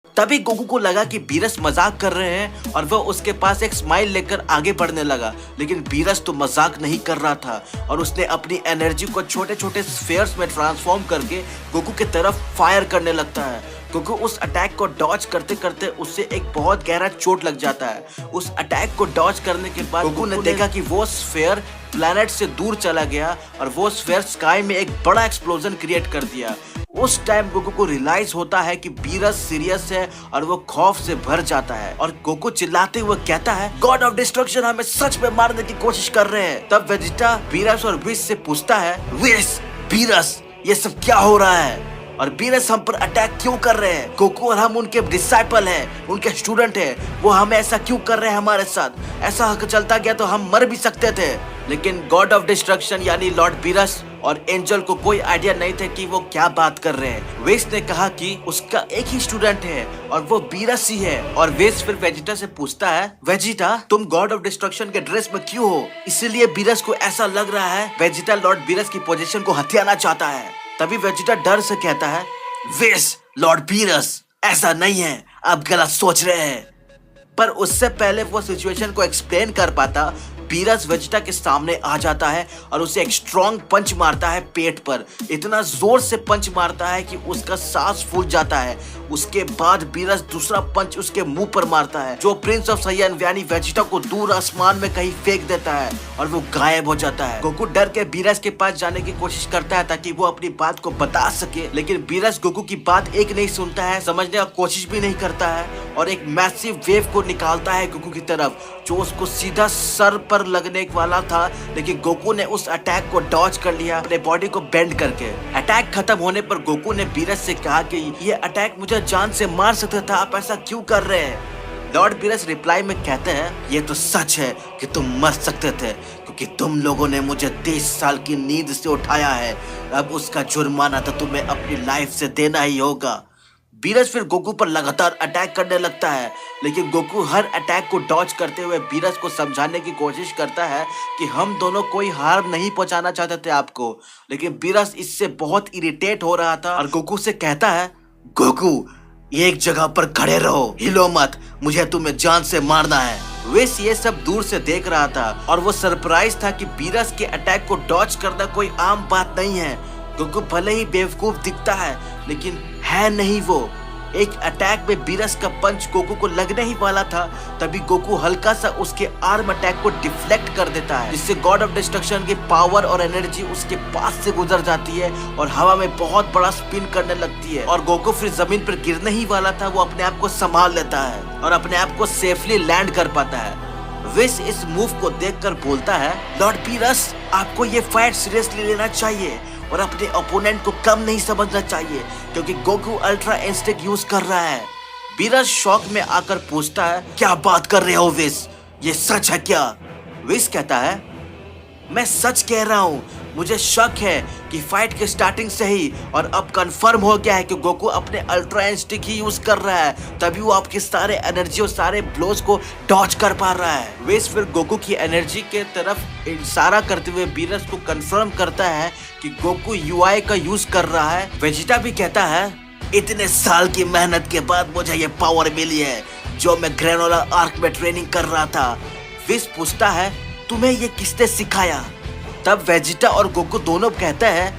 तभी गोकू को लगा कि बीरस मजाक कर रहे हैं और वह उसके पास एक स्माइल लेकर आगे बढ़ने लगा, लेकिन बीरस तो मजाक नहीं कर रहा था और उसने अपनी एनर्जी को छोटे छोटे स्फीयर्स में ट्रांसफॉर्म करके गोकू की तरफ फायर करने लगता है। गोकू उस अटैक को डॉज करते करते उससे एक बहुत गहरा चोट लग जाता है। उस अटैक को डॉज करने के बाद गोकू ने देखा कि वो स्फीयर प्लैनेट से दूर चला गया और वो स्फीयर स्काई में एक बड़ा एक्सप्लोजन क्रिएट कर दिया। उस टाइम गोकू को रियलाइज होता है कि बीरस सीरियस है और वो खौफ से भर जाता है और गोकू चिल्लाते हुए कहता है, गॉड ऑफ डिस्ट्रक्शन हमें सच में मारने की कोशिश कर रहे हैं। तब वेजिटा बीरस और विश से पूछता है, विश, बीरस, ये सब क्या हो रहा है और बीरस हम पर अटैक क्यों कर रहे हैं? गोकू और हम उनके डिसाइपल हैं, उनके स्टूडेंट हैं, वो हमें ऐसा क्यों कर रहे हैं हमारे साथ? ऐसा चलता गया तो हम मर भी सकते थे। लेकिन गॉड ऑफ डिस्ट्रक्शन यानी लॉर्ड बीरस और एंजल को कोई आइडिया नहीं थे कि वो क्या बात कर रहे हैं। वेस ने कहा कि उसका एक ही स्टूडेंट है और वो बीरस ही है। और वेस फिर वेजिटा से पूछता है, वेजिटा तुम गॉड ऑफ डिस्ट्रक्शन के ड्रेस में क्यों हो? इसीलिए बीरस को ऐसा लग रहा है वेजिटा लॉर्ड बीरस की पोजीशन को हथियाना चाहता है। तभी वेजिटा डर से कहता है, वेस, लॉर्ड बीरस ऐसा नहीं है, आप गलत सोच रहे हैं। पर उससे पहले वो सिचुएशन को एक्सप्लेन कर पाता, बीरस वेजिटा के सामने आ जाता है और उसे एक स्ट्रॉन्ग पंच मारता है पेट पर। इतना जोर से पंच मारता है कि उसका सांस फूल जाता है। उसके बाद बीरस दूसरा पंच उसके मुंह पर मारता है, जो प्रिंस ऑफ सैयन यानी वेजिटा को दूर आसमान में कहीं फेंक देता है और वो गायब हो जाता है। गोकू डर के बीरस के पास जाने की कोशिश करता है ताकि वो अपनी बात को बता सके, लेकिन बीरस गोकू की बात एक नहीं सुनता है, समझने का कोशिश भी नहीं करता है और एक मैसिव वेव को निकालता है गोकू की तरफ, जो उसको सीधा सर पर लगने वाला था। लेकिन गोकू ने उस अटैक को डॉज कर लिया अपने बॉडी को बेंड करके। अटैक खत्म होने पर गोकू ने बीरस से कहा कि ये अटैक मुझे जान से मार सकता था, आप ऐसा क्यों कर रहे हैं? लॉर्ड बीरस रिप्लाई में कहते हैं, ये तो सच है कि तुम मर सकते थे, क्योंकि तुम लोगों ने मुझे 30 साल की नींद से उठाया है। अब उसका जुर्माना तो तुम्हें अपनी लाइफ से देना ही होगा। बीरस फिर गोकू पर लगातार अटैक करने लगता है, लेकिन गोकू हर अटैक को डॉज करते हुए बीरस को समझाने की कोशिश करता है कि हम दोनों कोई हार्म नहीं पहुंचाना चाहते थे आपको। लेकिन बीरस इससे बहुत इरिटेट हो रहा था और गोकू से कहता है, गोकू एक जगह पर खड़े रहो, हिलो मत, मुझे तुम्हें जान से मारना है। वेस ये सब दूर से देख रहा था और वो सरप्राइज था कि बीरस के अटैक को डॉज करना कोई आम बात नहीं है। गोकू भले ही बेवकूफ दिखता है, लेकिन है नहीं वो। एक अटैक में बीरस का पंच गोकू को लगने ही वाला था, तभी गोकू हल्का सा उसके आर्म अटैक को डिफ्लेक्ट कर देता है, जिससे गॉड ऑफ डिस्ट्रक्शन की पावर और एनर्जी उसके पास से गुजर जाती है और हवा में बहुत बड़ा स्पिन करने लगती है और गोकू फिर जमीन पर गिरने ही वाला था। वो अपने आप को संभाल लेता है और अपने आप को सेफली लैंड कर पाता है। विश इस मूव को देखकर बोलता है, लॉर्ड बीरस आपको ये फाइट सीरियसली लेना चाहिए और अपने ओपोनेंट को कम नहीं समझना चाहिए, क्योंकि गोकू अल्ट्रा इंस्टिंक्ट यूज कर रहा है। बीरस शॉक में आकर पूछता है, क्या बात कर रहे हो विश, ये सच है क्या? विश कहता है, मैं सच कह रहा हूँ, मुझे शक है कि फाइट के स्टार्टिंग से ही और अब कंफर्म हो गया है कि गोकू अपने अल्ट्रा इंस्टिंक्ट ही यूज कर रहा है, तभी वो आपके सारे एनर्जी और सारे ब्लोज को डॉज कर पा रहा है। वेस फिर गोकू की एनर्जी के तरफ इशारा करते हुए बीरस को कंफर्म करता है कि गोकू यूआई का यूज कर रहा है। वेजिटा भी कहता है, इतने साल की मेहनत के बाद मुझे ये पावर मिली है जो मैं ग्रेनोला आर्क में ट्रेनिंग कर रहा था। विश पूछता है, तुम्हें ये किसने सिखाया? तब वेजिटा और गोकू दोनों कहते हैं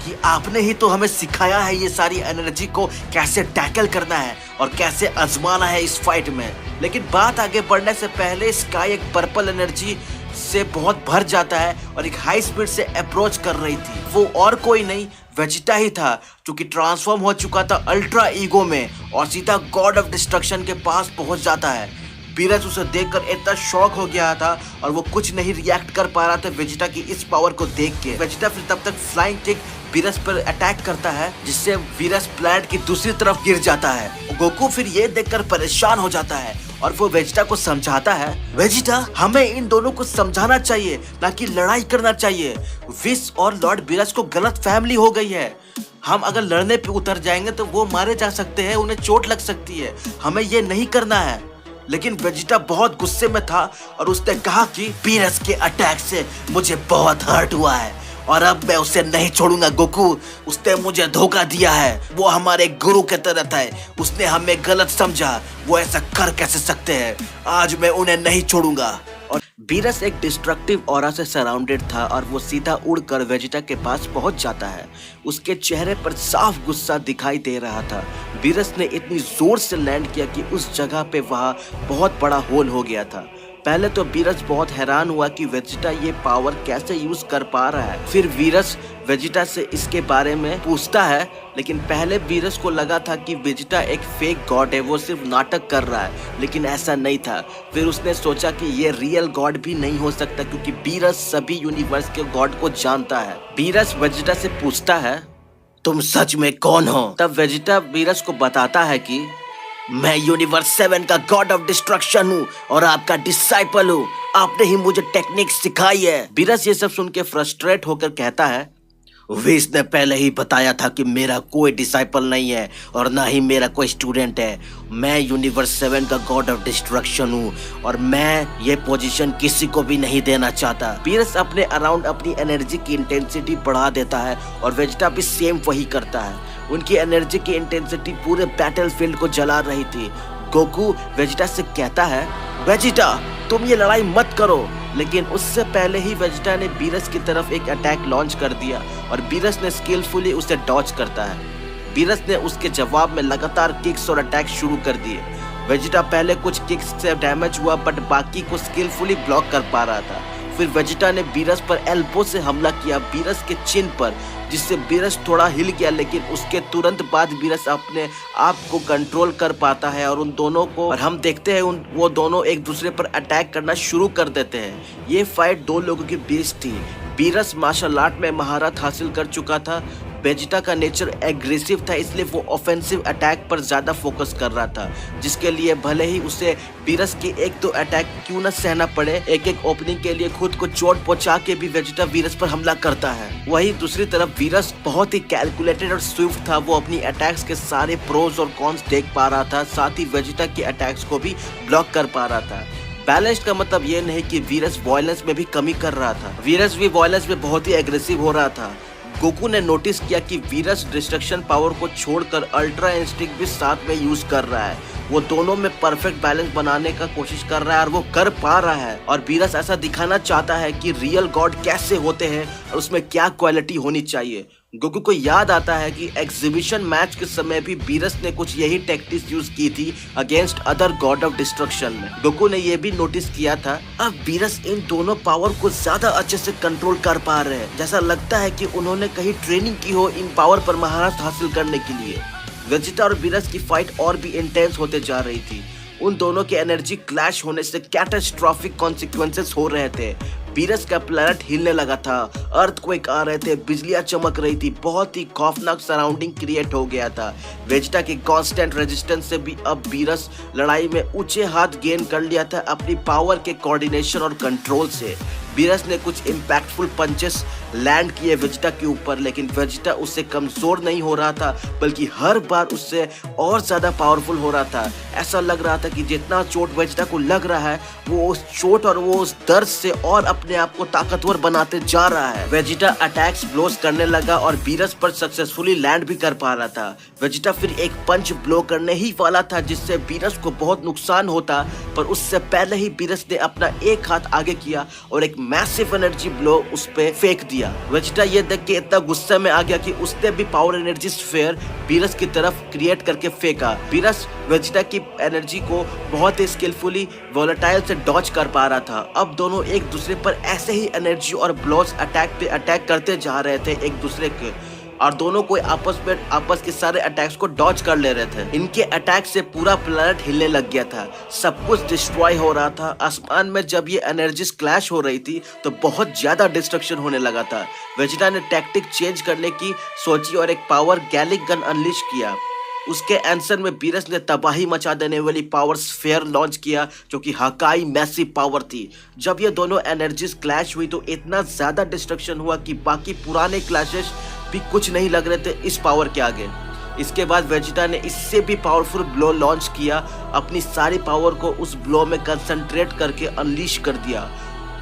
कि आपने ही तो हमें सिखाया है ये सारी एनर्जी को कैसे टैकल करना है और कैसे आजमाना है इस फाइट में। लेकिन बात आगे बढ़ने से पहले स्काई एक पर्पल एनर्जी से बहुत भर जाता है और एक हाई स्पीड से अप्रोच कर रही थी। वो और कोई नहीं वेजिटा ही था, जो कि ट्रांसफॉर्म हो चुका था अल्ट्रा ईगो में और सीधा गॉड ऑफ डिस्ट्रक्शन के पास पहुंच जाता है। बीरस उसे देखकर इतना शॉक हो गया था और वो कुछ नहीं रिएक्ट कर पा रहा था वेजिटा की इस पावर को देख के। वेजिटा फिर तब तक फ्लाइंग किक बीरस पर अटैक करता है, जिससे बीरस प्लैनेट की दूसरी तरफ गिर जाता है। गोकू फिर ये देखकर परेशान हो जाता है और वो वेजिटा को समझाता है, वेजिटा हमें इन दोनों को समझाना चाहिए, ना कि लड़ाई करना चाहिए। विश और लॉर्ड बीरस को गलत फैमिली हो गई है, हम अगर लड़ने पे उतर जाएंगे तो वो मारे जा सकते हैं, उन्हें चोट लग सकती है, हमें ये नहीं करना है। लेकिन वेजिटा बहुत गुस्से में था और उसने कहा कि बीरस के अटैक से मुझे बहुत हर्ट हुआ है और अब मैं उसे नहीं छोड़ूंगा गोकू। उसने मुझे धोखा दिया है, वो हमारे गुरु के तरह था, उसने हमें गलत समझा, वो ऐसा कर कैसे सकते हैं। आज मैं उन्हें नहीं छोड़ूंगा। और बीरस एक डिस्ट्रक्टिव ऑरा से सराउंडेड था और वो सीधा उड़कर वेजिटा के पास पहुंच जाता है। उसके चेहरे पर साफ गुस्सा दिखाई दे रहा था। बीरस ने इतनी जोर से लैंड किया कि उस जगह पे वहां बहुत बड़ा होल हो गया था। पहले तो बीरस बहुत हैरान हुआ कि वेजिटा ये पावर कैसे यूज कर पा रहा है। फिर बीरस वेजिटा से इसके बारे में पूछता है, लेकिन पहले बीरस को लगा था कि वेजिटा एक फेक गॉड है, वो सिर्फ नाटक कर रहा है, लेकिन ऐसा नहीं था। फिर उसने सोचा कि ये रियल गॉड भी नहीं हो सकता, क्योंकि बीरस सभी यूनिवर्स के गॉड को जानता है। बीरस वेजिटा से पूछता है, तुम सच में कौन हो? तब वेजिटा बीरस को बताता है कि मैं यूनिवर्स 7 का गॉड ऑफ डिस्ट्रक्शन हूँ और आपका डिसाइपल हूँ। आपने ही मुझे टेक्निक सिखाई है। बीरस ये सब सुन के फ्रस्ट्रेट होकर कहता है, विस ने पहले ही बताया था कि मेरा कोई डिसाइपल नहीं है और ना ही मेरा कोई स्टूडेंट है। मैं यूनिवर्स 7 का गॉड ऑफ डिस्ट्रक्शन हूँ और मैं ये पोजीशन किसी को भी नहीं देना चाहता। बीरस अपने अराउंड अपनी एनर्जी की इंटेंसिटी बढ़ा देता है और वेजिटा भी सेम वही करता है। उनकी एनर्जी की इंटेंसिटी पूरे बैटलफील्ड को जला रही थी। गोकू वेजिटा से कहता है, वेजिटा तुम ये लड़ाई मत करो। लेकिन उससे पहले ही वेजिटा ने बीरस की तरफ एक अटैक लॉन्च कर दिया और बीरस ने स्किलफुली उसे डॉज करता है। बीरस ने उसके जवाब में लगातार किक्स और अटैक शुरू कर दिए। वेजिटा पहले कुछ किक्स से डैमेज हुआ बट बाकी को स्किलफुली ब्लॉक कर पा रहा था। फिर वेजिटा ने बीरस पर एल्बो से हमला किया, बीरस के चिन पर, जिससे बीरस थोड़ा हिल गया, लेकिन उसके तुरंत बाद बीरस अपने आप को कंट्रोल कर पाता है और उन दोनों को, और हम देखते हैं वो दोनों एक दूसरे पर अटैक करना शुरू कर देते हैं। ये फाइट दो लोगों के बीच थी। बीरस मार्शल आर्ट में महारत हासिल कर चुका था। वेजिटा का नेचर एग्रेसिव था, इसलिए वो ऑफेंसिव अटैक पर ज्यादा फोकस कर रहा था, जिसके लिए भले ही उसे बीरस के एक दो अटैक क्यों न सहना पड़े, एक एक ओपनिंग के लिए खुद को चोट पहुंचा के भी वेजिटा बीरस पर हमला करता है। वहीं दूसरी तरफ बीरस बहुत ही कैलकुलेटेड और स्विफ्ट था। वो अपनी अटैक्स के सारे प्रोज और कॉन्स देख पा रहा था, साथ ही वेजिटा के अटैक्स को भी ब्लॉक कर पा रहा था। बैलेंस्ड का मतलब ये नहीं कि वीरस वायलेंस में भी कमी कर रहा था। वीरस भी वायलेंस में बहुत ही एग्रेसिव हो रहा था। गोकू ने नोटिस किया कि वीरस डिस्ट्रक्शन पावर को छोड़कर अल्ट्रा इंस्टिंक्ट भी साथ में यूज कर रहा है। वो दोनों में परफेक्ट बैलेंस बनाने का कोशिश कर रहा है और वो कर पा रहा है। और वीरस ऐसा दिखाना चाहता है कि रियल गॉड कैसे होते हैं और उसमें क्या क्वालिटी होनी चाहिए। गोकू को याद आता है कि एग्जीबिशन मैच के समय भी बीरस ने कुछ यही टैक्टिक्स यूज की थी against other God of destruction में। गोकू ने यह भी नोटिस किया था अब बीरस इन दोनों पावर को ज्यादा अच्छे से कंट्रोल कर पा रहे हैं। जैसा लगता है कि उन्होंने कहीं ट्रेनिंग की हो इन पावर पर महारत हासिल करने के लिए। वेजिटा और बीरस की फाइट और भी इंटेंस होते जा रही थी। उन दोनों के एनर्जी क्लैश होने से कैटास्ट्रॉफिक कॉन्सिक्वेंसेस हो रहे थे। बीरस का प्लैनेट हिलने लगा था, अर्थक्वेक आ रहे थे, बिजलियां चमक रही थी, बहुत ही खौफनाक सराउंडिंग क्रिएट हो गया था। वेजिटा की कांस्टेंट रेजिस्टेंस से भी अब बीरस लड़ाई में ऊंचे हाथ गेन कर लिया था अपनी पावर के कोऑर्डिनेशन और कंट्रोल से। बीरस ने कुछ इम्पैक्टफुल पंचेस लैंड किए वेजिटा के ऊपर, लेकिन वेजिटा उससे कमजोर नहीं हो रहा था, बल्कि हर बार उससे और ज्यादा पावरफुल हो रहा था। ऐसा लग रहा था कि जितना चोट वेजिटा को लग रहा है, वो उस चोट और वो उस दर्द से और अपने आप को ताकतवर बनाते जा रहा है। वेजिटा अटैक्स ब्लोस करने लगा और बीरस पर सक्सेसफुली लैंड भी कर पा रहा था। वेजिटा फिर एक पंच ब्लो करने ही वाला था जिससे बीरस को बहुत नुकसान होता, पर उससे पहले ही बीरस ने अपना एक हाथ आगे किया और एक मैसिव एनर्जी ब्लो उस पे फेंक दिया। वेजिटा ये देख के इतना गुस्से में आ गया कि उसने भी पावर एनर्जी स्फीयर बीरस की तरफ क्रिएट करके फेंका। बीरस वेजिटा की एनर्जी को बहुत ही स्किलफुली वोलेटाइल से डॉज कर पा रहा था। अब दोनों एक दूसरे पर ऐसे ही एनर्जी और ब्लोस अटैक पे अटैक करते जा रहे थे एक दूसरे के, और दोनों को आपस के सारे अटैक्स को डॉज कर ले रहे थे। इनके अटैक से पूरा प्लेनेट हिलने लग गया था, सब कुछ डिस्ट्रॉय हो रहा था। आसमान में जब ये एनर्जीज क्लैश हो रही थी तो बहुत ज्यादा डिस्ट्रक्शन होने लगा था। वेजिटा ने टैक्टिक चेंज करने की सोची और एक पावर गैलिक गन अनलिश किया। उसके आंसर में बीरस ने तबाही मचा देने वाली पावर स्फीयर लॉन्च किया, जो कि हकाई मैसिव पावर थी। जब ये दोनों एनर्जीज क्लैश हुई तो इतना ज्यादा डिस्ट्रक्शन हुआ कि बाकी पुराने क्लैशेस भी कुछ नहीं लग रहे थे इस पावर के आगे। इसके बाद वेजिटा ने इससे भी पावरफुल ब्लो लॉन्च किया, अपनी सारी पावर को उस ब्लो में कंसंट्रेट करके अनलीश कर दिया।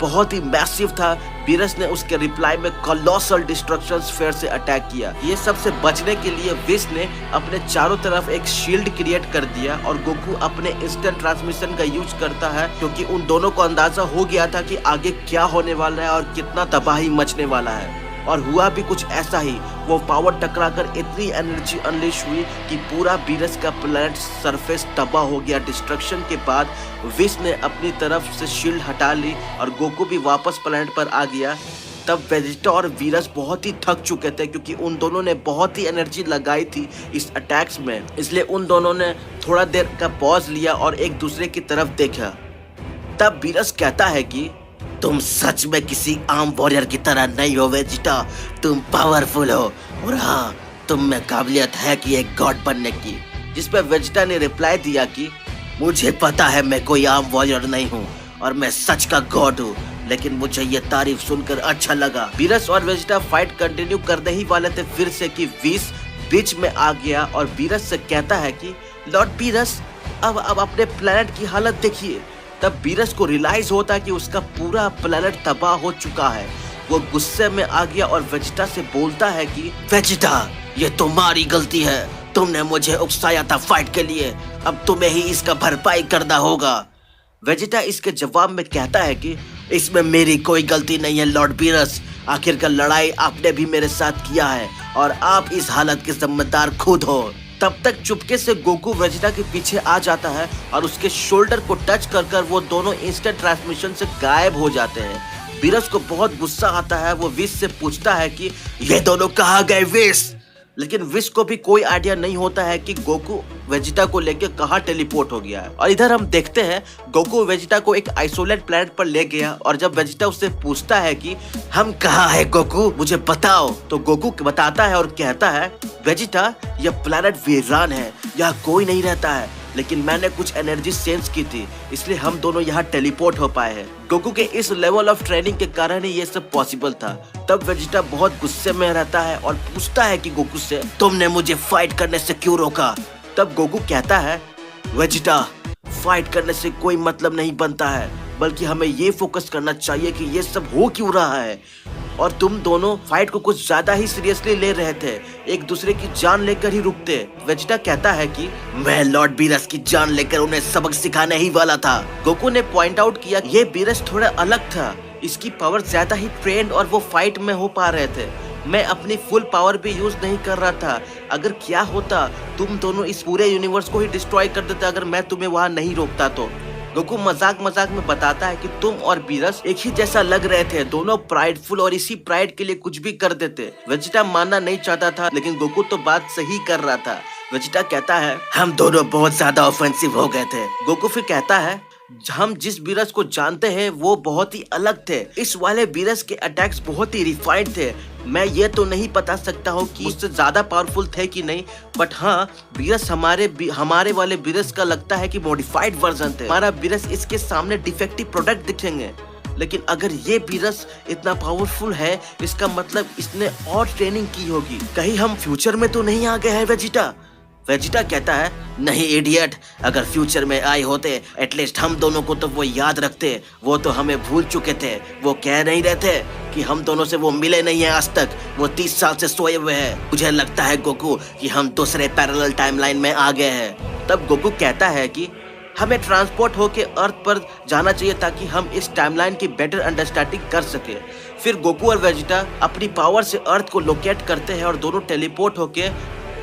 बहुत ही मैसिव था। बीरस ने उसके रिप्लाई में कोलोसल डिस्ट्रक्शन स्फीयर से अटैक किया। ये सब से बचने के लिए विश ने अपने चारों तरफ एक शील्ड क्रिएट कर दिया और गोकू अपने इंस्टेंट ट्रांसमिशन का यूज करता है, क्योंकि उन दोनों को अंदाजा हो गया था कि आगे क्या होने वाला है और कितना तबाही मचने वाला है। और हुआ भी कुछ ऐसा ही। वो पावर टकराकर इतनी एनर्जी अनलिश हुई कि पूरा बीरस का प्लैनेट सरफेस तबाह हो गया। डिस्ट्रक्शन के बाद विश ने अपनी तरफ से शील्ड हटा ली और गोकू भी वापस प्लैनेट पर आ गया। तब वेजिटा और वीरस बहुत ही थक चुके थे, क्योंकि उन दोनों ने बहुत ही एनर्जी लगाई थी इस अटैक्स में। इसलिए उन दोनों ने थोड़ा देर का पॉज लिया और एक दूसरे की तरफ देखा। तब वीरस कहता है कि तुम सच में किसी आम वॉरियर की तरह नहीं हो वेजिटा, तुम पावरफुल हो और हाँ, तुम में काबिलियत है कि एक गॉड बनने की। जिस पर वेजिटा ने रिप्लाई दिया कि मुझे पता है मैं कोई आम वॉरियर नहीं हूँ और मैं सच का गॉड हूँ, लेकिन मुझे ये तारीफ सुनकर अच्छा लगा। बीरस और वेजिटा फाइट कंटिन्यू करने ही वाले थे फिर से कि विश बीच में आ गया और बीरस से कहता है कि लॉर्ड बीरस, अब अपने प्लेनेट की हालत देखिए। तब बीरस को रियलाइज होता है कि उसका पूरा प्लेनेट तबाह हो चुका है। वो गुस्से में आ गया और वेजिटा से बोलता है कि वेजिटा, ये तुम्हारी गलती है, तुमने मुझे उकसाया था फाइट के लिए, अब तुम्हें ही इसका भरपाई करना होगा। वेजिटा इसके जवाब में कहता है कि इसमें मेरी कोई गलती नहीं है लॉर्ड बीरस, आखिरकार लड़ाई आपने भी मेरे साथ किया है और आप इस हालत के जिम्मेदार खुद हो। तब तक चुपके से गोकू वेजिटा के पीछे आ जाता है और उसके शोल्डर को टच कर वो दोनों इंस्टेंट ट्रांसमिशन से गायब हो जाते हैं। बीरस को बहुत गुस्सा आता है। वो विश से पूछता है कि ये दोनों कहाँ गए विश? लेकिन विश को भी कोई आइडिया नहीं होता है कि गोकू वेजिटा को लेके कहाँ टेलीपोर्ट हो गया है। और इधर हम देखते हैं गोकू वेजिटा को एक आइसोलेट प्लैनेट पर ले गया और जब वेजिटा उससे पूछता है कि हम कहाँ है गोकू, मुझे बताओ, तो गोकू बताता है और कहता है वेजिटा, यह प्लैनेट वीरान है, यहाँ कोई नहीं रहता है, लेकिन मैंने कुछ एनर्जी सेंस की थी, इसलिए हम दोनों यहाँ टेलीपोर्ट हो पाए हैं। गोकू के इस लेवल ऑफ ट्रेनिंग के कारण ही ये सब पॉसिबल था। तब वेजिटा बहुत गुस्से में रहता है और पूछता है कि गोकू से तुमने मुझे फाइट करने से क्यों रोका? तब गोकू कहता है वेजिटा, फाइट करने से कोई मतलब नहीं बनता है, बल्कि हमें ये फोकस करना चाहिए कि ये सब हो क्यों रहा है। और तुम दोनों फाइट को कुछ ज्यादा ही सीरियसली ले रहे थे, एक दूसरे की जान लेकर ही रुकते। वेजिटा कहता है कि मैं लॉर्ड बीरस की जान लेकर उन्हें सबक सिखाने ही वाला था। गोकू ने पॉइंट आउट किया ये बीरस थोड़ा अलग था, इसकी पावर ज्यादा ही ट्रेंड और वो फाइट में हो पा रहे थे। मैं अपनी फुल पावर भी यूज नहीं कर रहा था। अगर क्या होता, तुम दोनों इस पूरे यूनिवर्स को ही डिस्ट्रॉय कर देते अगर मैं तुम्हें वहाँ नहीं रोकता तो। गोकू मजाक में बताता है कि तुम और बीरस एक ही जैसा लग रहे थे, दोनों प्राइडफुल और इसी प्राइड के लिए कुछ भी कर देते। वेजिटा मानना नहीं चाहता था, लेकिन गोकू तो बात सही कर रहा था। वेजिटा कहता है हम दोनों बहुत ज्यादा ऑफेंसिव हो गए थे। गोकू फिर कहता है हम जिस बीरस को जानते हैं वो बहुत ही अलग थे, इस वाले बीरस के अटैक्स बहुत ही रिफाइंड थे। मैं ये तो नहीं बता सकता हूँ कि उससे ज्यादा पावरफुल थे कि नहीं, बट हाँ, बीरस हमारे वाले बीरस का लगता है कि मॉडिफाइड वर्जन थे। हमारा बीरस इसके सामने डिफेक्टिव प्रोडक्ट दिखेंगे, लेकिन अगर ये बीरस इतना पावरफुल है, इसका मतलब इसने और ट्रेनिंग की होगी। कहीं हम फ्यूचर में तो नहीं आ गए हैं वेजिटा? वेजिटा कहता है नहीं इडियट, अगर फ्यूचर में आए होते एटलीस्ट हम दोनों को तो वो याद रखते, वो तो हमें भूल चुके थे। वो कह नहीं रहे थे कि हम दोनों से वो मिले नहीं है आज तक, वो 30 साल से सोए हुए हैं। मुझे लगता है गोकू कि हम दूसरे पैरेलल टाइमलाइन में आ गए हैं। तब गोकू कहता है कि हमें ट्रांसपोर्ट होके अर्थ पर जाना चाहिए ताकि हम इस टाइमलाइन की बेटर अंडरस्टैंडिंग कर सके। फिर गोकू और वेजिटा अपनी पावर से अर्थ को लोकेट करते हैं और दोनों टेलीपोर्ट होके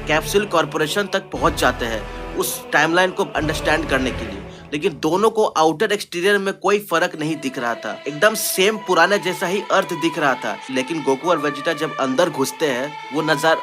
कैप्सूल कॉर्पोरेशन तक पहुंच जाते हैं उस टाइमलाइन को अंडरस्टैंड करने के लिए। लेकिन दोनों को आउटर एक्सटीरियर में कोई फर्क नहीं दिख रहा था, एकदम सेम पुराने जैसा ही अर्थ दिख रहा था। लेकिन गोकू और वेजिटा जब अंदर घुसते हैं वो नज़ारा